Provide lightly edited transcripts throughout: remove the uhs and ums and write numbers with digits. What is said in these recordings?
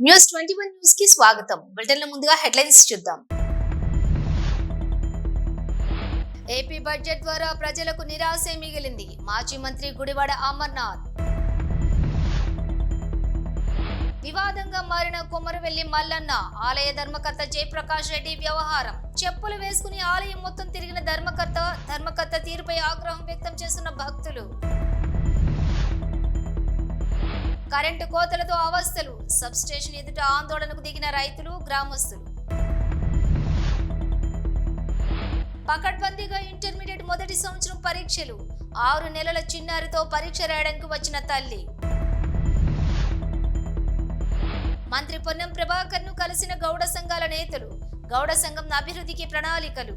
News 21 news కి స్వాగతం. బులెటిన్ల ముందుగా హెడ్లైన్స్ చూద్దాం. ఏపీ బడ్జెట్ ద్వారా ప్రజలకు నిరాశే మిగిలింది. మాజీ మంత్రి గుడివాడ అమర్నాథ్. వివాదంగా మారిన కొమరవెల్లి మల్లన్న ఆలయ ధర్మకర్త జయప్రకాష్ రెడ్డి వ్యవహారం. చెప్పులు వేసుకుని ఆలయం మొత్తం తిరిగిన ధర్మకర్త తీరుపై ఆగ్రహం వ్యక్తం చేస్తున్న భక్తులు. కరెంటు కోతలతో అవస్థలు. సబ్ స్టేషన్ ఎదుట ఆందోళనకు దిగిన రైతులు, గ్రామస్తులు. పకడ్బందీగా ఇంటర్మీడియట్ మొదటి సంవత్సరం పరీక్షలు. 6 నెలల చిన్నారితో పరీక్ష రాయడానికి వచ్చిన తల్లి. మంత్రి పొన్నం ప్రభాకర్ ను కలిసిన గౌడ సంఘాల నేతలు. గౌడ సంఘం అభివృద్ధికి ప్రణాళికలు.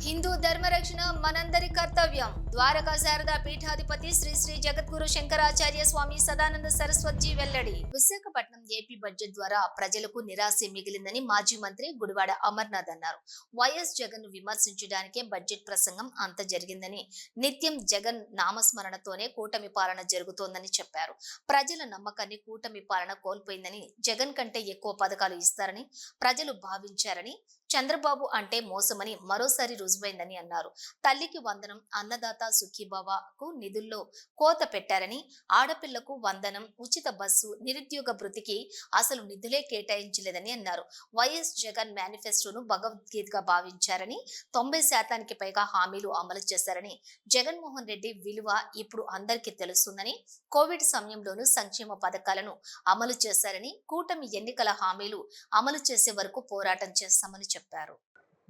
హిందూ ధర్మరక్షణ మనందరి కర్తవ్యం. ద్వారకా శారదా పీఠాధిపతి శ్రీ శ్రీ జగద్గురు శంకరాచార్య స్వామి సదానంద సరస్వతి వెల్లడి. విశాఖపట్నం ఏపీ బడ్జెట్ ద్వారా ప్రజలకు నిరాశ మిగిలిందని మాజీ మంత్రి గుడివాడ అమర్నాథ్ అన్నారు. వైఎస్ జగన్ ను విమర్శించడానికే బడ్జెట్ ప్రసంగం అంత జరిగిందని, నిత్యం జగన్ నామస్మరణతోనే కూటమి పాలన జరుగుతోందని చెప్పారు. ప్రజల నమ్మకాన్ని కూటమి పాలన కోల్పోయిందని, జగన్ కంటే ఎక్కువ పథకాలు ఇస్తారని ప్రజలు భావించారని, చంద్రబాబు అంటే మోసమని మరోసారి రుజువైందని అన్నారు. తల్లికి వందనం, అన్నదాత సుఖీభావకు నిధుల్లో కోత పెట్టారని, ఆడపిల్లకు వందనం, ఉచిత బస్సు, నిరుద్యోగ భృతికి అసలు నిధులే కేటాయించలేదని అన్నారు. వైఎస్ జగన్ మేనిఫెస్టోను భగవద్గీతగా భావించారని, 90% పైగా హామీలు అమలు చేశారని, జగన్మోహన్ రెడ్డి విలువ ఇప్పుడు అందరికీ తెలుస్తుందని, కోవిడ్ సమయంలోనూ సంక్షేమ పథకాలను అమలు చేశారని, కూటమి ఎన్నికల హామీలు అమలు చేసే వరకు పోరాటం చేస్తామని చెప్పారు.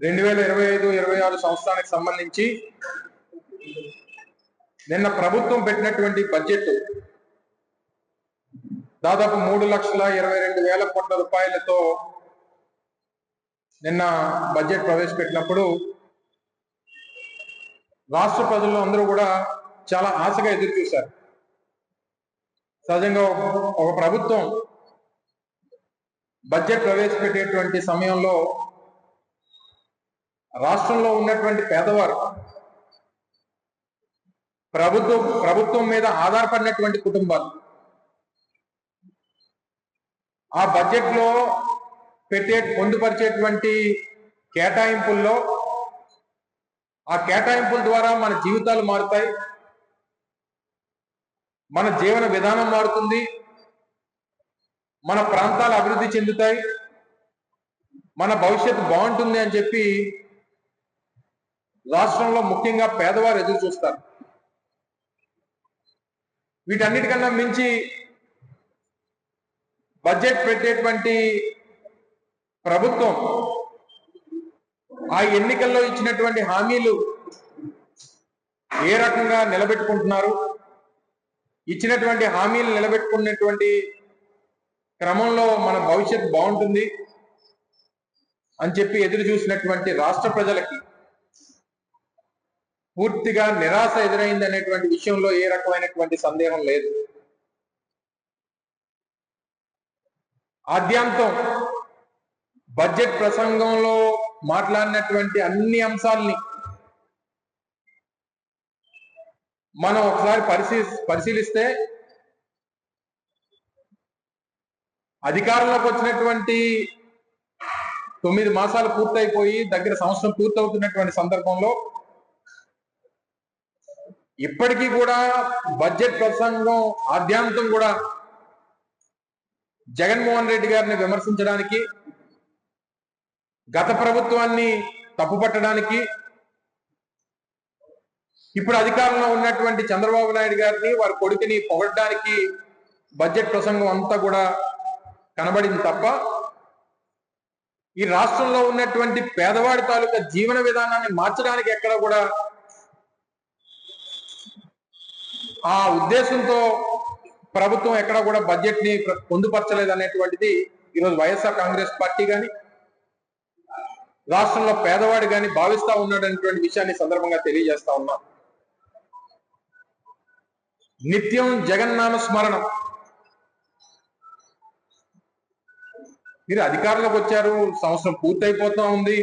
2025-26 సంవత్సరానికి సంబంధించి నిన్న ప్రభుత్వం పెట్టినటువంటి బడ్జెట్ దాదాపు 3,22,000 కోట్ల రూపాయలతో నిన్న బడ్జెట్ ప్రవేశపెట్టినప్పుడు రాష్ట్ర ప్రజలు అందరూ కూడా చాలా ఆశగా ఎదురు చూశారు. సహజంగా ఒక ప్రభుత్వం బడ్జెట్ ప్రవేశపెట్టేటువంటి సమయంలో రాష్ట్రంలో ఉన్నటువంటి పేదవారు, ప్రభుత్వం మీద ఆధారపడినటువంటి కుటుంబాలు ఆ బడ్జెట్ లో పొందుపరిచేటువంటి కేటాయింపుల్లో ఆ కేటాయింపుల ద్వారా మన జీవితాలు మారుతాయి, మన జీవన విధానం మారుతుంది, మన ప్రాంతాలు అభివృద్ధి చెందుతాయి, మన భవిష్యత్తు బాగుంటుంది అని చెప్పి రాష్ట్రంలో ముఖ్యంగా పేదవారు ఎదురు చూస్తారు. వీటన్నిటికన్నా మించి బడ్జెట్ పెట్టేటువంటి ప్రభుత్వం ఆ ఎన్నికల్లో ఇచ్చినటువంటి హామీలు ఏ రకంగా నిలబెట్టుకుంటున్నారు, ఇచ్చినటువంటి హామీలు నిలబెట్టుకున్నటువంటి క్రమంలో మన భవిష్యత్తు బాగుంటుంది అని చెప్పి ఎదురు చూసినటువంటి రాష్ట్ర ప్రజలకి పూర్తిగా నిరాశ ఎదురైంది అనేటువంటి విషయంలో ఏ రకమైనటువంటి సందేహం లేదు. ఆద్యాంతం బడ్జెట్ ప్రసంగంలో మాట్లాడినటువంటి అన్ని అంశాలని మనం ఒకసారి పరిశీలిస్తే అధికారంలోకి వచ్చినటువంటి 9 మాసాలు పూర్తయిపోయి దగ్గర సంవత్సరం పూర్తవుతున్నటువంటి సందర్భంలో ఇప్పటికీ కూడా బడ్జెట్ ప్రసంగం ఆద్యాంతం కూడా జగన్మోహన్ రెడ్డి గారిని విమర్శించడానికి, గత ప్రభుత్వాన్ని తప్పుపట్టడానికి, ఇప్పుడు అధికారంలో ఉన్నటువంటి చంద్రబాబు నాయుడు గారిని, వారి కొడుకుని పొగడడానికి బడ్జెట్ ప్రసంగం అంతా కూడా కనబడింది తప్ప ఈ రాష్ట్రంలో ఉన్నటువంటి పేదవాడి తాలూకా జీవన విధానాన్ని మార్చడానికి ఎక్కడ కూడా ఆ ఉద్దేశంతో ప్రభుత్వం ఎక్కడ కూడా బడ్జెట్ ని పొందుపరచలేదు అనేటువంటిది ఈరోజు వైఎస్ఆర్ కాంగ్రెస్ పార్టీ కానీ రాష్ట్రంలో పేదవాడు కానీ భావిస్తా ఉన్నాడు అనేటువంటి విషయాన్ని సందర్భంగా తెలియజేస్తా ఉన్నాం. నిత్యం జగన్నామ స్మరణం. మీరు అధికారంలోకి వచ్చారు, సంవత్సరం పూర్తయిపోతా ఉంది,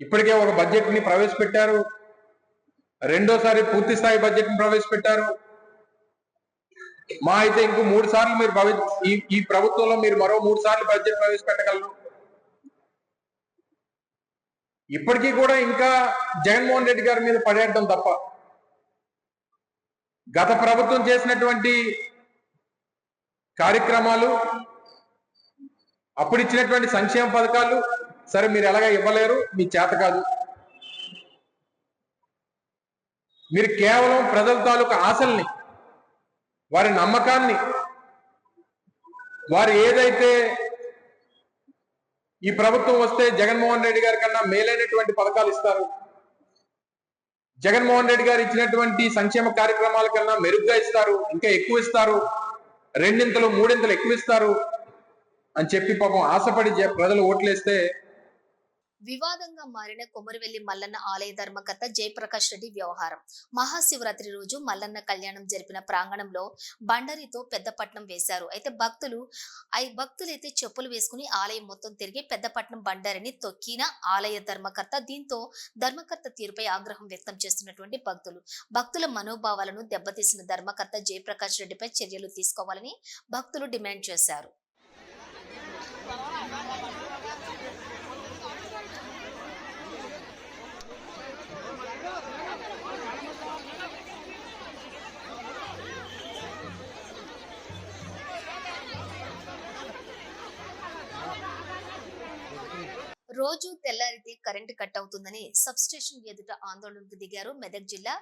ఇప్పటికే ఒక బడ్జెట్ ని ప్రవేశపెట్టారు, రెండోసారి పూర్తి స్థాయి బడ్జెట్ ని ప్రవేశపెట్టారు. మా అయితే ఇంకో 3 సార్లు మీరు ఈ ప్రభుత్వంలో మీరు మరో 3 సార్లు బడ్జెట్ ప్రవేశపెట్టగలరు. ఇప్పటికీ కూడా ఇంకా జగన్మోహన్ రెడ్డి గారి మీద పడేయడం తప్ప గత ప్రభుత్వం చేసినటువంటి కార్యక్రమాలు, అప్పుడు ఇచ్చినటువంటి సంక్షేమ పథకాలు సరే మీరు ఎలాగా ఇవ్వలేరు, మీ చేత కాదు. మీరు కేవలం ప్రజల తాలూకా ఆశల్ని, వారి నమ్మకాన్ని, వారు ఏదైతే ఈ ప్రభుత్వం వస్తే జగన్మోహన్ రెడ్డి గారి కన్నా మేలైనటువంటి పథకాలు ఇస్తారు, జగన్మోహన్ రెడ్డి గారు ఇచ్చినటువంటి సంక్షేమ కార్యక్రమాల కన్నా మెరుగ్గా ఇస్తారు, ఇంకా ఎక్కువ ఇస్తారు, 2 3 ఎక్కువ ఇస్తారు అని చెప్పి పాపం ఆశపడి ప్రజలు ఓట్లేస్తే వివాదంగా మారిన కొమరవెల్లి మల్లన్న ఆలయ ధర్మకర్త జయప్రకాష్ రెడ్డి వ్యవహారం. మహాశివరాత్రి రోజు మల్లన్న కళ్యాణం జరిపిన ప్రాంగణంలో బండరితో పెద్దపట్నం వేశారు. అయితే భక్తులైతే చెప్పులు వేసుకుని ఆలయం మొత్తం తిరిగి పెద్దపట్నం బండారిని తొక్కిన ఆలయ ధర్మకర్త. దీంతో ధర్మకర్త తీరుపై ఆగ్రహం వ్యక్తం చేస్తున్నటువంటి భక్తుల మనోభావాలను దెబ్బతీసిన ధర్మకర్త జయప్రకాష్ రెడ్డిపై చర్యలు తీసుకోవాలని భక్తులు డిమాండ్ చేశారు. రోజు తెల్లారితే కరెంటు కట్ అవుతుందని సబ్స్టేషన్ ఎదుట ఆందోళనకు దిగారు మెదక్ జిల్లా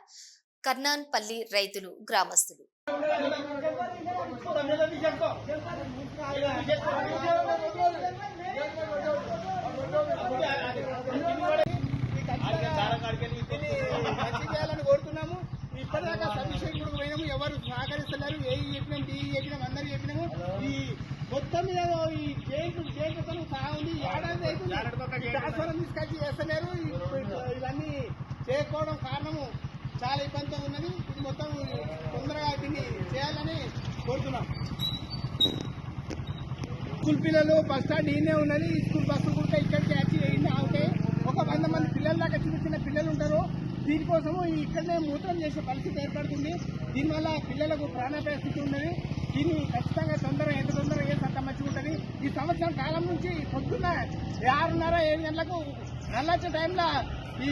కర్నాన్పల్లి రైతులు, గ్రామస్తులు. కోరుతున్నాము. ఇప్పటిదాకా సబ్స్టేషన్ కూడా పోయినాము, ఎవరు సహకరిస్తున్నారు. ఏ చెప్పినాం, టీ చెప్పినాం, అందరు చెప్పినాము. ఈ మొత్తం మీద ఈ జైలు సహా ఉంది. ఏడాది అయితే ట్రాన్స్ఫారం తీసుకొచ్చి చేస్తలేరు. ఇవన్నీ చేయకపోవడం కారణము చాలా ఇబ్బందిగా ఉన్నది. ఇది మొత్తం తొందరగా దీన్ని చేయాలని కోరుతున్నాం. స్కూల్ పిల్లలు బస్ స్టాండ్ ఈయనే ఉన్నది. స్కూల్ బస్సులు కూడా ఇక్కడికి వచ్చి ఈయన అవుతాయి. ఒక 100 మంది పిల్లల దాకా చిన్న చిన్న పిల్లలు ఉంటారు. దీనికోసము ఇక్కడనే మూత్రం చేసే పరిస్థితి ఏర్పడుతుంది. దీనివల్ల పిల్లలకు ప్రాణాపాయ స్థితి ఉన్నది. దీన్ని ఖచ్చితంగా ఎంత తొందరగా చేస్తే అంత మంచిగా ఉంటుంది. ఈ సంవత్సరం కాలం నుంచి పొద్దున్న 6:30 7 గంటలకు నల్లొచ్చే టైంలో ఈ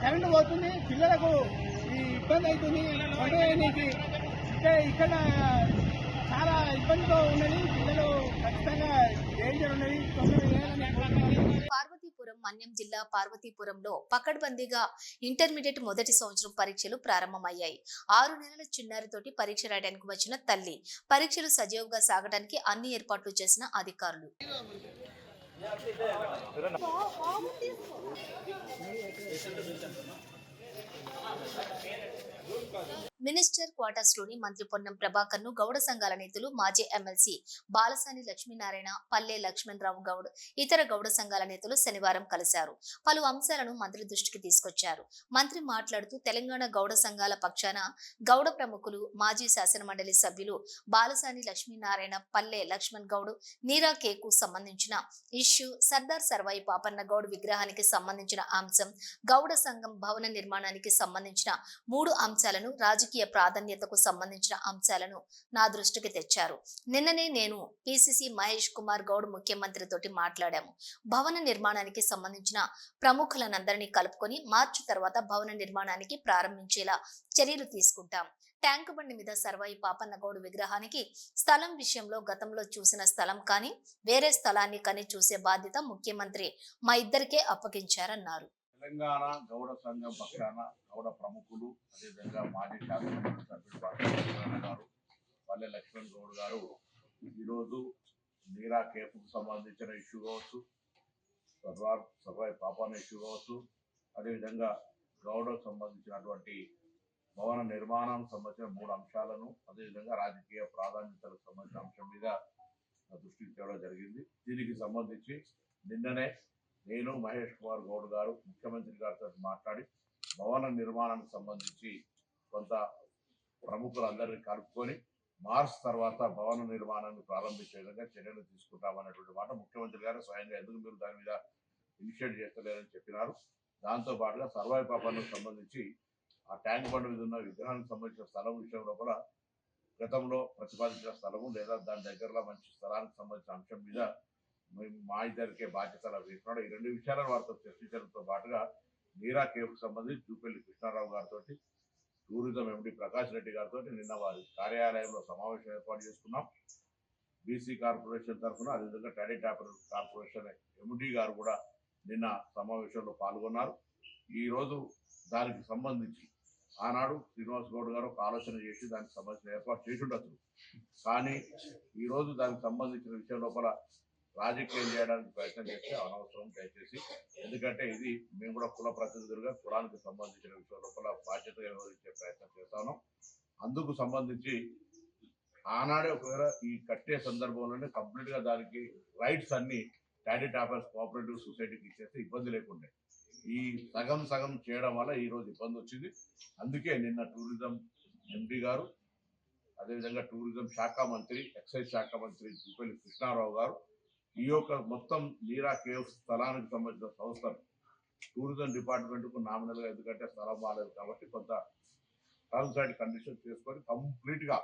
కరెంటు పోతుంది. పిల్లలకు ఈ ఇబ్బంది అవుతుంది. ఇక్కడ చాలా ఇబ్బందితో ఉన్నది. పిల్లలు ఖచ్చితంగా డేంజర్ ఉన్నది. పార్వతీపురం మన్యం జిల్లా పార్వతీపురంలో పకడ్బందీగా ఇంటర్మీడియట్ మొదటి సంవత్సరం పరీక్షలు ప్రారంభమయ్యాయి. 6 నెలల చిన్నారితోటి పరీక్ష రాయడానికి వచ్చిన తల్లి పరీక్షలు సజీవంగా సాగడానికి అన్ని ఏర్పాట్లు చేసిన అధికారులు. మినిస్టర్ క్వార్టర్స్ లోని మంత్రి పొన్నం ప్రభాకర్ ను గౌడ సంఘాల నేతలు, మాజీ ఎమ్మెల్సీ బాలసాని లక్ష్మీనారాయణ, పల్లె లక్ష్మణరావు గౌడ్, ఇతర గౌడ సంఘాల నేతలు శనివారం కలిశారు. పలు అంశాలను మంత్రి దృష్టికి తీసుకొచ్చారు. మంత్రి మాట్లాడుతూ తెలంగాణ గౌడ సంఘాల పక్షాన గౌడ ప్రముఖులు, మాజీ శాసనమండలి సభ్యులు బాలసాని లక్ష్మీనారాయణ, పల్లె లక్ష్మణ్ గౌడ్, నీరా కేకు సంబంధించిన ఇష్యూ, సర్దార్ సర్వాయి పాపన్న గౌడ్ విగ్రహానికి సంబంధించిన అంశం, గౌడ సంఘం భవన నిర్మాణానికి సంబంధించిన 3 అంశాలను, రాజకీయ ప్రాధాన్యతకు సంబంధించిన అంశాలను నా దృష్టికి తెచ్చారు. నిన్ననే నేను పిసిసి మహేష్ కుమార్ గౌడ్ ముఖ్యమంత్రితోటి మాట్లాడాము. భవన నిర్మాణానికి సంబంధించిన ప్రముఖులనందరినీ కలుపుకొని మార్చి తర్వాత భవన నిర్మాణానికి ప్రారంభించేలా చర్యలు తీసుకుంటాం. ట్యాంకు బండి మీద సర్వాయి పాపన్న గౌడ్ విగ్రహానికి స్థలం విషయంలో గతంలో చూసిన స్థలం కానీ వేరే స్థలాన్ని కానీ చూసే బాధ్యత ముఖ్యమంత్రి మా ఇద్దరికే అప్పగించారన్నారు. తెలంగాణ గౌడ సంఘం పక్షాన గౌడ ప్రముఖులు, అదేవిధంగా మాజీ శాసనమండలి సభ్యులు గారు, పల్లె లక్ష్మణ్ గౌడ్ గారు ఈరోజు నీరా కేపుకు సంబంధించిన ఇష్యూ కావచ్చు, సర్వాయి పాపాన ఇష్యూ కావచ్చు, అదేవిధంగా గౌడకు సంబంధించినటువంటి భవన నిర్మాణానికి సంబంధించిన 3 అంశాలను, అదేవిధంగా రాజకీయ ప్రాధాన్యతలకు సంబంధించిన అంశం మీద దృష్టికి తేవడం జరిగింది. దీనికి సంబంధించి నిన్ననే నేను మహేష్ కుమార్ గౌడ్ గారు ముఖ్యమంత్రి గారితో మాట్లాడి భవన నిర్మాణానికి సంబంధించి కొంత ప్రముఖులందరినీ కలుపుకొని మార్చ్ తర్వాత భవన నిర్మాణాన్ని ప్రారంభించే విధంగా చర్యలు తీసుకుంటామనేటువంటి మాట ముఖ్యమంత్రి గారు స్వయంగా ఎందుకు మీరు దాని మీద ఇనిషియేట్ చేస్తలేరని చెప్పినారు. దాంతో పాటుగా సర్వాయి పాపానికి సంబంధించి ఆ ట్యాంక్ బండ్ మీద ఉన్న విగ్రహానికి సంబంధించిన స్థలం విషయంలో కూడా గతంలో ప్రతిపాదించిన స్థలము లేదా దాని దగ్గరలో మంచి స్థలానికి సంబంధించిన అంశం మీద మేము మా ఇద్దరికే బాధ్యతలు వేస్తున్నాడు. ఈ రెండు విషయాలను వారితో చర్చించడంతో పాటుగా నీరా కేఫ్కు సంబంధించి జూపల్లి కృష్ణారావు గారితో, టూరిజం ఎండి ప్రకాష్ రెడ్డి గారితో నిన్న వారి కార్యాలయంలో సమావేశం ఏర్పాటు చేసుకున్నాం. బీసీ కార్పొరేషన్ తరఫున అదేవిధంగా టాడీ టాపర్ కార్పొరేషన్ ఎండి గారు కూడా నిన్న సమావేశంలో పాల్గొన్నారు. ఈరోజు దానికి సంబంధించి ఆనాడు శ్రీనివాస్ గౌడ్ గారు ఒక ఆలోచన చేసి దానికి సంబంధించిన ఏర్పాటు చేసి ఉండొచ్చు. కానీ ఈరోజు దానికి సంబంధించిన విషయం లోపల రాజకీయం చేయడానికి ప్రయత్నం చేస్తే అనవసరం దయచేసి. ఎందుకంటే ఇది మేము కూడా కుల ప్రతినిధులుగా కులానికి సంబంధించిన విషయం లోపల బాధ్యతగా వ్యవహరించే ప్రయత్నం చేస్తాను. అందుకు సంబంధించి ఆనాడే ఒకవేళ ఈ కట్టే సందర్భంలోనే కంప్లీట్ గా దానికి రైట్స్ అన్ని టాడీ టాపర్స్ కోఆపరేటివ్ సొసైటీకి ఇచ్చేస్తే ఇబ్బంది లేకుండే. ఈ సగం సగం చేయడం వల్ల ఈ రోజు ఇబ్బంది వచ్చింది. అందుకే నిన్న టూరిజం ఎంపీ గారు అదేవిధంగా టూరిజం శాఖ మంత్రి, ఎక్సైజ్ శాఖ మంత్రి జూపల్లి కృష్ణారావు గారు ఈ యొక్క మొత్తం నీరా కేవ్స్ స్థలానికి సంబంధించిన సంస్థలు టూరిజం డిపార్ట్మెంట్కు నామినల్ గా, ఎందుకంటే స్థలం బాగాలేదు కాబట్టి కొంత టర్మ్స్ అండ్ కండిషన్స్ చేసుకొని కంప్లీట్ గా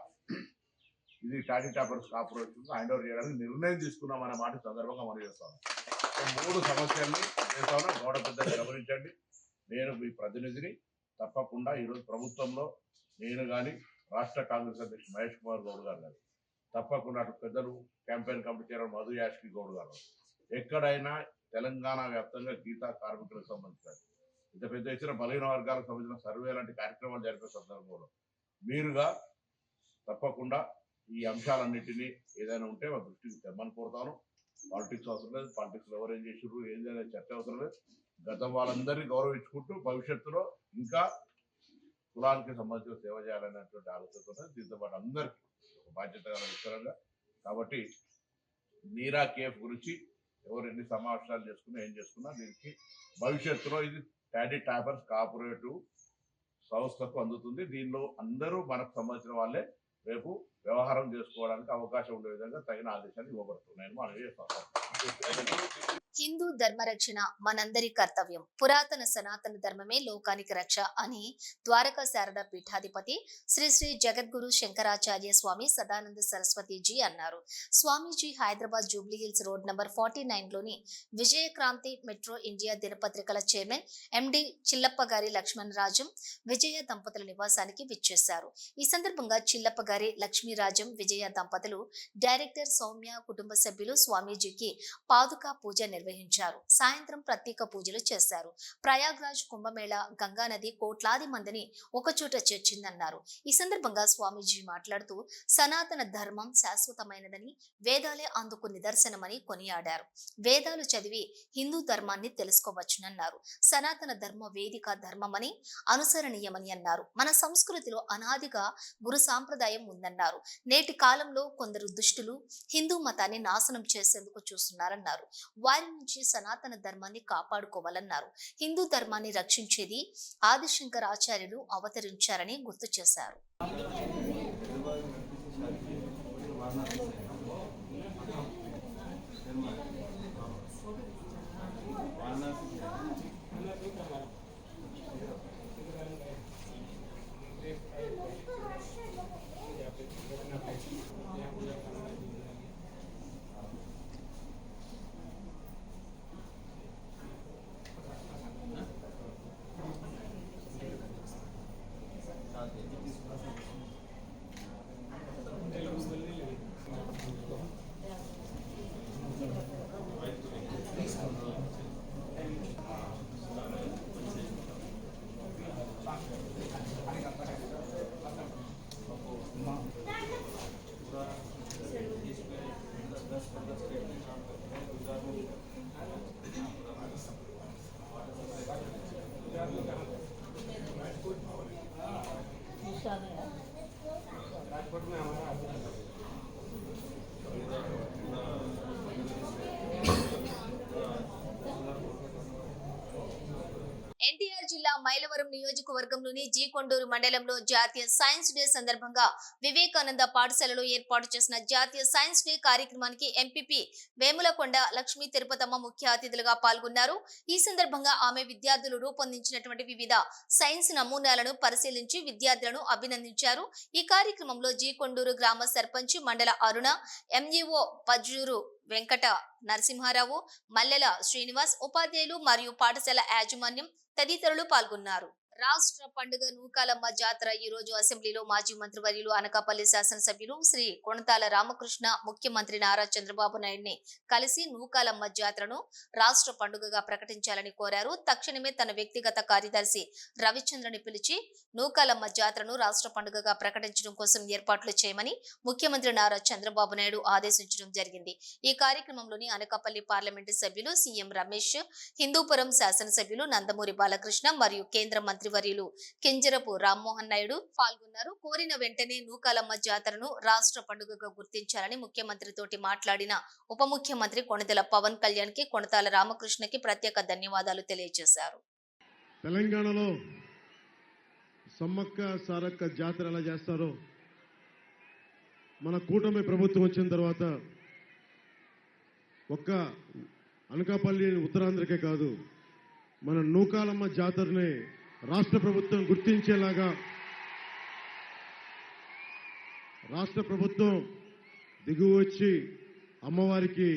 ఇది toddy toppers corporation hand over చేయడానికి నిర్ణయం తీసుకున్నామనే మాట సందర్భంగా మనం చేస్తాము. మూడు సమస్యల్ని చేస్తాను, గౌడ పెద్దలు గమనించండి. నేను మీ ప్రతినిధిని. తప్పకుండా ఈరోజు ప్రభుత్వంలో నేను కానీ రాష్ట్ర కాంగ్రెస్ అధ్యక్షుడు మహేష్ కుమార్ గౌడ్ గారు కానీ తప్పకుండా అటు పెద్దలు campaign committee chairman Madhu Yaskhi Goud గారు ఎక్కడైనా తెలంగాణ వ్యాప్తంగా గీతా కార్మికులకు సంబంధించిన ఇంత పెద్ద ఇచ్చిన బలహీన వర్గాలకు సంబంధించిన సర్వే లాంటి కార్యక్రమాలు జరిపే సందర్భంలో మీరుగా తప్పకుండా ఈ అంశాలన్నింటినీ ఏదైనా ఉంటే మా దృష్టికి తెమ్మని కోరుతాను. పాలిటిక్స్ అవసరం లేదు, పాలిటిక్స్ ఎవరు ఏం చేసారు ఏంటనే చర్చ అవసరం లేదు. గతం వాళ్ళందరినీ గౌరవించుకుంటూ భవిష్యత్తులో ఇంకా కులానికి సంబంధించిన సేవ చేయాలనేటువంటి ఆలోచనతో దీంతో పాటు అందరికీ ఒక బాధ్యత గల విషయంగా. కాబట్టి నీరా కేఫ్ గురించి ఎవరు ఎన్ని సమావేశాలు చేసుకున్నా ఏం చేసుకున్నా దీనికి భవిష్యత్తులో ఇది టాడీ టాపర్స్ కోఆపరేటివ్ సంస్థకు అందుతుంది. దీనిలో అందరూ మనకు సంబంధించిన వాళ్ళే రేపు వ్యవహారం చేసుకోవడానికి అవకాశం ఉండే విధంగా తగిన ఆదేశాలు ఇవ్వబడుతున్నాయని మనం చేస్తాం. హిందూ ధర్మరక్షణ మనందరి కర్తవ్యం. పురాతన సనాతన ధర్మమే లోకానికి రక్ష అని ద్వారకా శారదా పీఠాధిపతి శ్రీ శ్రీ జగద్గురు శంకరాచార్య స్వామి సదానంద సరస్వతిజీ అన్నారు. స్వామీజీ Hyderabad Jubilee Hills road number 49లోని విజయక్రాంతి మెట్రో ఇండియా దినపత్రికల చైర్మన్ ఎండి చిల్లప్ప గారి లక్ష్మణ్ రాజం విజయ దంపతుల నివాసానికి విచ్చేశారు. ఈ సందర్భంగా చిల్లప్ప గారి లక్ష్మీరాజం విజయ దంపతులు డైరెక్టర్ సౌమ్య కుటుంబ సభ్యులు స్వామీజీకి పాదుకా పూజ నిర్వహించారు. సాయంత్రం ప్రత్యేక పూజలు చేశారు. ప్రయాగ్రాజ్ కుంభమేళ గంగా నది కోట్లాది మందిని ఒకచోట చేర్చిందన్నారు. ఈ సందర్భంగా స్వామీజీ మాట్లాడుతూ సనాతన ధర్మం శాశ్వతమైనదని, వేదాలే అందుకు నిదర్శనమని కొనియాడారు. వేదాలు చదివి హిందూ ధర్మాన్ని తెలుసుకోవచ్చునన్నారు. సనాతన ధర్మ వేదిక ధర్మమని, అనుసరణీయమని అన్నారు. మన సంస్కృతిలో అనాదిగా గురు సాంప్రదాయం ఉందన్నారు. నేటి కాలంలో కొందరు దుష్టులు హిందూ మతాన్ని నాశనం చేసేందుకు చూస్తున్నారన్నారు. వారి నుంచి సనాతన ధర్మాన్ని కాపాడుకోవాలన్నారు. హిందూ ధర్మాన్ని రక్షించేది ఆదిశంకరాచార్యులు అవతరించారని గుర్తు చేశారు. హిందూపురం నియోజకవర్గంలోని జీ కొండూరు మండలంలో జాతీయ సైన్స్ డే సందర్భంగా వివేకానంద పాఠశాలలో ఏర్పాటు చేసిన జాతీయ సైన్స్ డే కార్యక్రమానికి ఎంపీపీ వేములకొండ లక్ష్మీ తిరుపతమ్మ ముఖ్య అతిథులుగా పాల్గొన్నారు. ఈ సందర్భంగా ఆమె విద్యార్థులు రూపొందించినటువంటి వివిధ సైన్స్ నమూనాలను పరిశీలించి విద్యార్థులను అభినందించారు. ఈ కార్యక్రమంలో జీ కొండూరు గ్రామ సర్పంచ్ మండల అరుణ, ఎంఈఓ పజ్జూరు వెంకట నరసింహారావు, మల్లెల శ్రీనివాస్, ఉపాధ్యాయులు మరియు పాఠశాల యాజమాన్యం తదితరులు పాల్గొన్నారు. రాష్ట్ర పండుగ నూకాలమ్మ జాతర ఈ రోజు అసెంబ్లీలో మాజీ మంత్రివర్యులు అనకాపల్లి శాసనసభ్యులు శ్రీ కొణతాల రామకృష్ణ ముఖ్యమంత్రి నారా చంద్రబాబు నాయుడిని కలిసి నూకాలమ్మ జాతరను రాష్ట్ర పండుగగా ప్రకటించాలని కోరారు. తక్షణమే తన వ్యక్తిగత కార్యదర్శి రవిచంద్రని పిలిచి నూకాలమ్మ జాతరను రాష్ట్ర పండుగగా ప్రకటించడం కోసం ఏర్పాట్లు చేయమని ముఖ్యమంత్రి నారా చంద్రబాబు నాయుడు ఆదేశించడం జరిగింది. ఈ కార్యక్రమంలోని అనకాపల్లి పార్లమెంటు సభ్యులు సీఎం రమేష్, హిందూపురం శాసనసభ్యులు నందమూరి బాలకృష్ణ మరియు కేంద్ర మంత్రివర్యులు కింజరపు రామ్మోహన్ నాయుడు పాల్గొన్నారు. కోరిన వెంటనే నూకాలమ్మ జాతరను రాష్ట్ర పండుగగా గుర్తించాలని ముఖ్యమంత్రితోటి మాట్లాడిన ఉప ముఖ్యమంత్రి కొణిదెల పవన్ కళ్యాణ్ కి కొణతాల రామకృష్ణకి ప్రత్యేక ధన్యవాదాలు తెలియజేశారు. తెలంగాణలో సమ్మక్క సారక్క జాతర ఎలా చేస్తారో మన కూటమి ప్రభుత్వం వచ్చిన తర్వాత ఒక్క అనకాపల్లి ఉత్తరాంధ్రకే కాదు, మన నూకాలమ్మ జాతరని రాష్ట్ర ప్రభుత్వం గుర్తించేలాగా రాష్ట్ర ప్రభుత్వం దిగువ వచ్చి అమ్మవారికి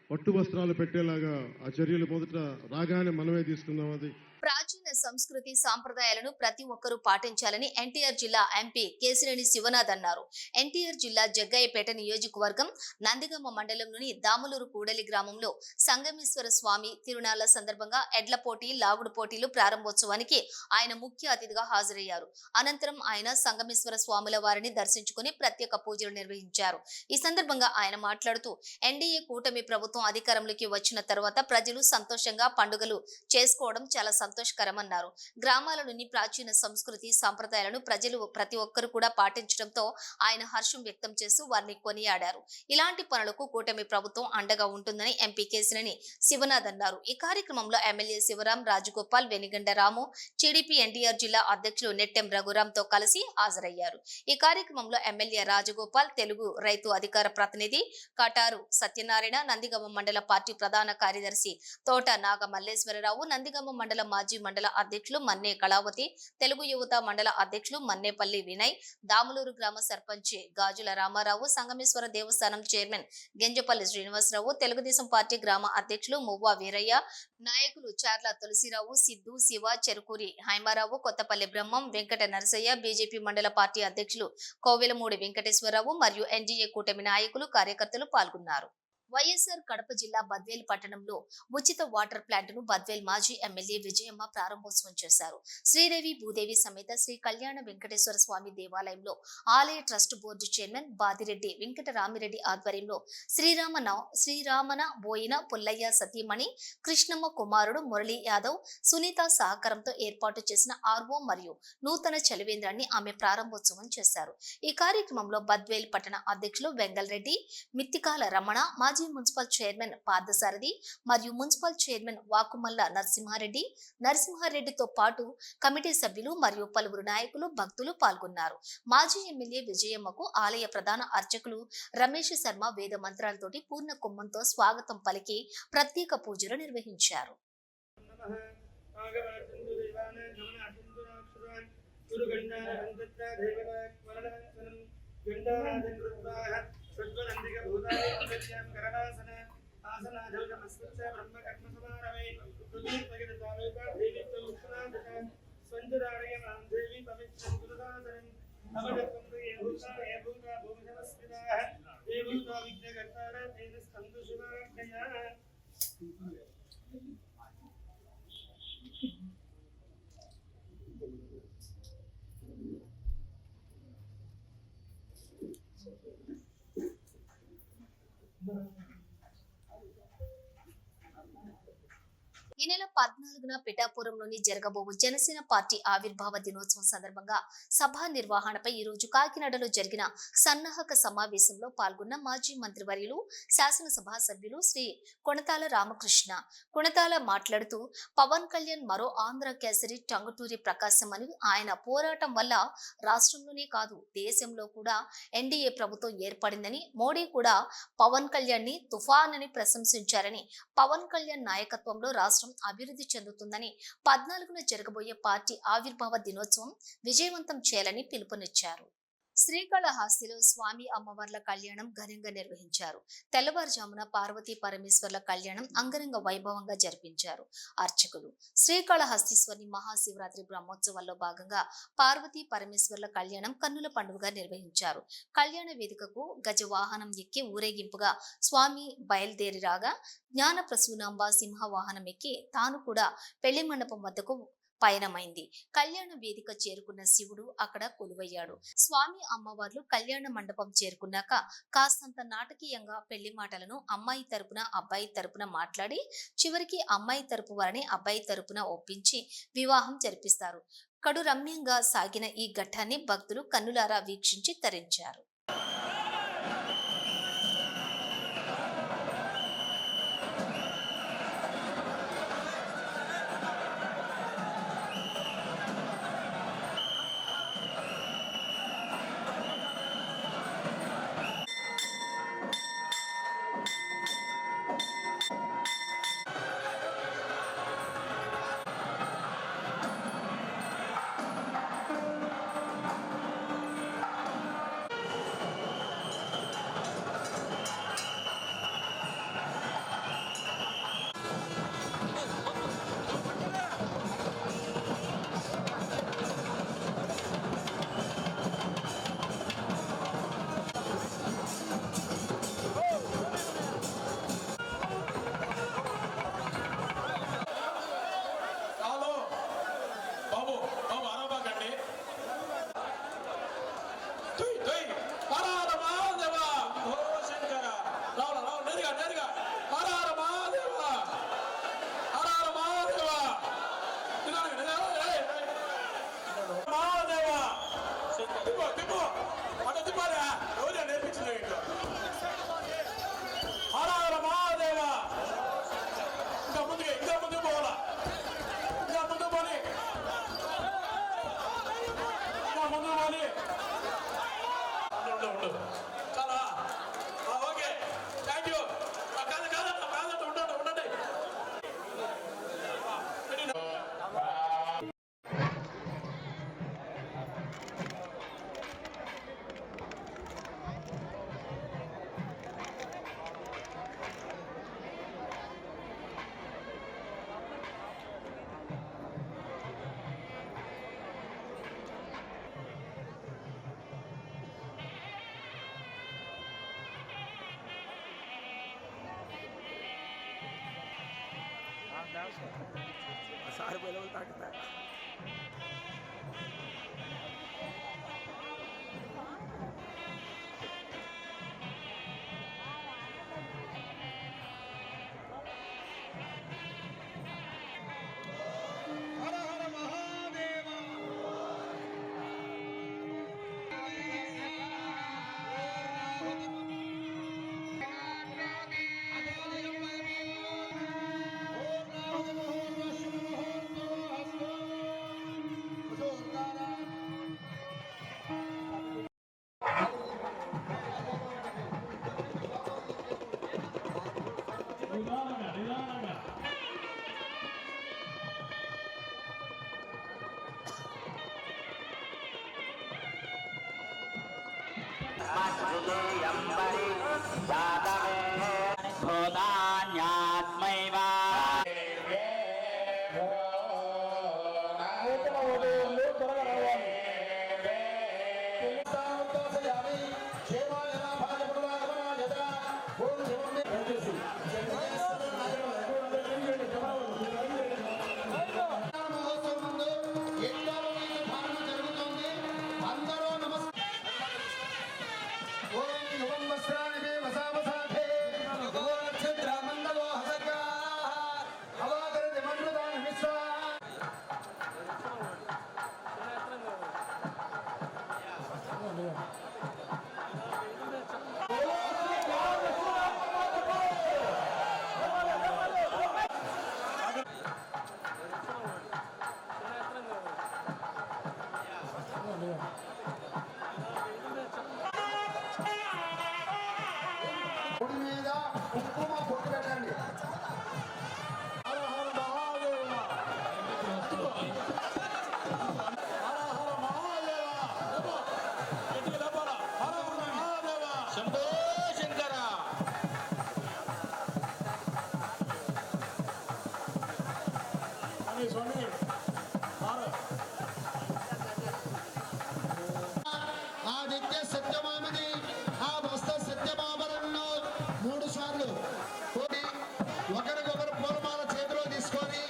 పట్టు వస్త్రాలు పెట్టేలాగా ఆ చర్యలు మొదట రాగానే మనమే తీసుకుందాం. అది ప్రాచీన సంస్కృతి సాంప్రదాయాలను ప్రతి ఒక్కరూ పాటించాలని ఎన్టీఆర్ జిల్లా ఎంపీ కేశినేని శివనాథ్ అన్నారు. ఎన్టీఆర్ జిల్లా జగ్గయ్యపేట నియోజకవర్గం నందిగామ మండలంలోని దాములూరు కూడలి గ్రామంలో సంగమేశ్వర స్వామి తిరునాళ్ల సందర్భంగా ఎడ్ల పోటీ, లాగుడు పోటీలు ప్రారంభోత్సవానికి ఆయన ముఖ్య అతిథిగా హాజరయ్యారు. అనంతరం ఆయన సంగమేశ్వర స్వాముల వారిని దర్శించుకుని ప్రత్యేక పూజలు నిర్వహించారు. ఈ సందర్భంగా ఆయన మాట్లాడుతూ ఎన్డీఏ కూటమి ప్రభుత్వం అధికారంలోకి వచ్చిన తర్వాత ప్రజలు సంతోషంగా పండుగలు చేసుకోవడం చాలా సంతోషకరమన్నారు. గ్రామాలలోని ప్రాచీన సంస్కృతి సాంప్రదాయాలను ప్రజలు ప్రతి ఒక్కరు కూడా పాటించడంతో ఆయన హర్షం వ్యక్తం చేస్తూ వారిని కొనియాడారు. ఇలాంటి పనులకు కూటమి ప్రభుత్వం అండగా ఉంటుందని ఎంపీ కేశినేని శివనాథ్ అన్నారు. ఈ కార్యక్రమంలో ఎమ్మెల్యే శివరాం, రాజగోపాల్, వెనిగండ రాము, టీడీపీ ఎన్టీఆర్ జిల్లా అధ్యక్షులు నెట్టెం రఘురాంతో కలిసి హాజరయ్యారు. ఈ కార్యక్రమంలో ఎమ్మెల్యే రాజగోపాల్, తెలుగు రైతు అధికార ప్రతినిధి కటారు సత్యనారాయణ, నందిగామ మండల పార్టీ ప్రధాన కార్యదర్శి తోట నాగ మల్లేశ్వరరావు, నందిగామ మండల మాజీ మండల అధ్యక్షులు మన్నే కళావతి, తెలుగు యువత మండల అధ్యక్షులు మన్నేపల్లి వినయ్, దాములూరు గ్రామ సర్పంచ్ గాజుల రామారావు, సంగమేశ్వర దేవస్థానం చైర్మన్ గెంజపల్లి శ్రీనివాసరావు, తెలుగుదేశం పార్టీ గ్రామ అధ్యక్షులు మువ్వా వీరయ్య, నాయకులు చార్ల తులసిరావు, సిద్ధు, శివ, చెరుకూరి హైమారావు, కొత్తపల్లి బ్రహ్మం, వెంకట నరసయ్య, బీజేపీ మండల పార్టీ అధ్యక్షులు కోవెలమూడి వెంకటేశ్వరరావు మరియు ఎన్డీఏ కూటమి నాయకులు, కార్యకర్తలు పాల్గొన్నారు. వైఎస్ఆర్ కడప జిల్లా బద్వేల్ పట్టణంలో ఉచిత వాటర్ ప్లాంట్ ను బద్వేల్ మాజీ ఎమ్మెల్యే విజయమ్మ ప్రారంభోత్సవం చేశారు. శ్రీదేవి భూదేవి సమేత శ్రీ కళ్యాణ వెంకటేశ్వర స్వామి దేవాలయంలో ఆలయ trust board chairman Badireddy Venkataramireddy ఆధ్వర్యంలో శ్రీరామన బోయిన పుల్లయ్య సతీమణి కృష్ణమ్మ కుమారుడు మురళీ యాదవ్, సునీత సహకారంతో ఏర్పాటు చేసిన ఆర్వో మరియు నూతన చలివేంద్రాన్ని ఆమె ప్రారంభోత్సవం చేశారు. ఈ కార్యక్రమంలో బద్వేల్ పట్టణ అధ్యక్షులు వెంగల్ రెడ్డి, మిత్తికాల రమణ, మాజీ మున్సిపల్ చైర్మన్ పార్థసారథి మరియు మున్సిపల్ చైర్మన్ వాకుమల్ల నరసింహారెడ్డితో పాటు కమిటీ సభ్యులు మరియు పలువురు నాయకులు, భక్తులు పాల్గొన్నారు. మాజీ ఎమ్మెల్యే విజయమ్మకు ఆలయ ప్రధాన అర్చకులు రమేష్ శర్మ వేద మంత్రాలతోటి పూర్ణ కుంభంతో స్వాగతం పలికి ప్రత్యేక పూజలు నిర్వహించారు. ఈ నెల 14న పిఠాపురంలోని జరగబోవు జనసేన పార్టీ ఆవిర్భావ దినోత్సవం సందర్భంగా సభా నిర్వహణపై ఈ రోజు కాకినాడలో జరిగిన సన్నాహక సమావేశంలో పాల్గొన్న మాజీ మంత్రివర్యులు శాసనసభ సభ్యులు శ్రీ కొణతాల రామకృష్ణ కొణతాల మాట్లాడుతూ పవన్ కళ్యాణ్ మరో ఆంధ్ర కేసరి టంగుటూరి ప్రకాశం అని ఆయన పోరాటం వల్ల రాష్ట్రంలోనే కాదు దేశంలో కూడా ఎన్డీఏ ప్రభుత్వం ఏర్పడిందని మోడీ కూడా పవన్ కళ్యాణ్ ని తుఫాన్ అని ప్రశంసించారని పవన్ కళ్యాణ్ నాయకత్వంలో రాష్ట్రం అభివృద్ధి చెందుతుందని 14న జరగబోయే పార్టీ ఆవిర్భావ దినోత్సవం విజయవంతం చేయాలని పిలుపునిచ్చారు. శ్రీకాళహస్తిలో స్వామి అమ్మవార్ల కళ్యాణం ఘనంగా నిర్వహించారు. తెల్లవారుజామున పార్వతీ పరమేశ్వర్ల కళ్యాణం అంగరంగ వైభవంగా జరిపించారు అర్చకులు. శ్రీకాళహస్తీశ్వరి మహాశివరాత్రి బ్రహ్మోత్సవాల్లో భాగంగా పార్వతీ పరమేశ్వర్ల కళ్యాణం కన్నుల పండుగగా నిర్వహించారు. కళ్యాణ వేదికకు గజ వాహనం ఎక్కి ఊరేగింపుగా స్వామి బయలుదేరి రాగా జ్ఞాన ప్రసూనాంబ సింహ వాహనం ఎక్కి తాను కూడా పెళ్లి మండపం వద్దకు పయనమైంది. కళ్యాణ వేదిక చేరుకున్న శివుడు అక్కడ కొలువయ్యాడు. స్వామి అమ్మవార్లు కళ్యాణ మండపం చేరుకున్నాక కాస్తంత నాటకీయంగా పెళ్లి మాటలను అమ్మాయి తరపున అబ్బాయి తరపున మాట్లాడి చివరికి అమ్మాయి తరపు వారిని అబ్బాయి తరపున ఒప్పించి వివాహం జరిపిస్తారు. కడు రమ్యంగా సాగిన ఈ ఘట్టాన్ని భక్తులు కన్నులారా వీక్షించి తరించారు. सारे पहले ताकता है పొడి మీద కుంకుమ పొట్టు పెట్టండి. హర హర మహాదేవ. హర హర మహాదేవ. హర హర మహాదేవ. శంభో శంకర. అని స్వామి ఆ నిత్య సత్యమామని ఆ వస్త సత్యమామలను 3 సార్లు కోరి ఒకరికొకరు పూలమాల చేతిలో తీసుకొని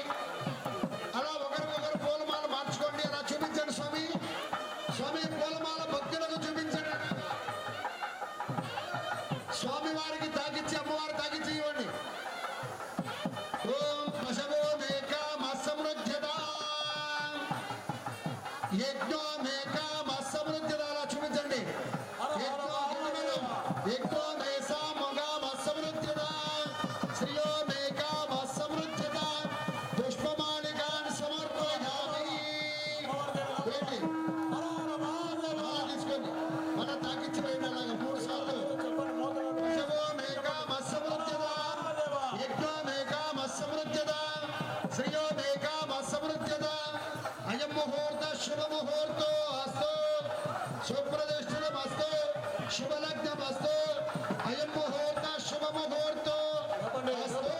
అలా ఒకరికొకరు పూలమాల మార్చుకోండి. అలా చూపించండి స్వామి. స్వామి పూలమాల భక్తులకు చూపించండి. స్వామి వారికి తాకిచ్చి అమ్మవారు తాకిచ్చి ఇవ్వండి. ఓం పశవో మేక మత్సమృద్ధ్యత యజ్ఞో మేక మత్సమృద్ధ్యత. అలా చూపించండి. యజ్ఞో మేస మొగ మత్సమృద్ధ్యత శ్రియో మేక మత్సమృద్ధ్యత పుష్పమాలికాన్ సమర్పయామి. ఏంటి? తీసుకోండి. మన తాకిచ్చి పోయిన 3 సార్లు పశవో మేక మత్సమృద్ధ్యత యజ్ఞో మేక మత్సమృద్ధ్యత శ్రియో మేక మత్సమృద్ధ్యత అయం ముహూర్త శుభ ముహూర్తో అస్తు సుప్రతిష్ఠితమస్తు శుభలగ్నమస్తు అయం ముహూర్త శుభ ముహూర్తో అస్తు.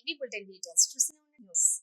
ఇవి బులెటిన్ డీటెయిల్స్ చూసిన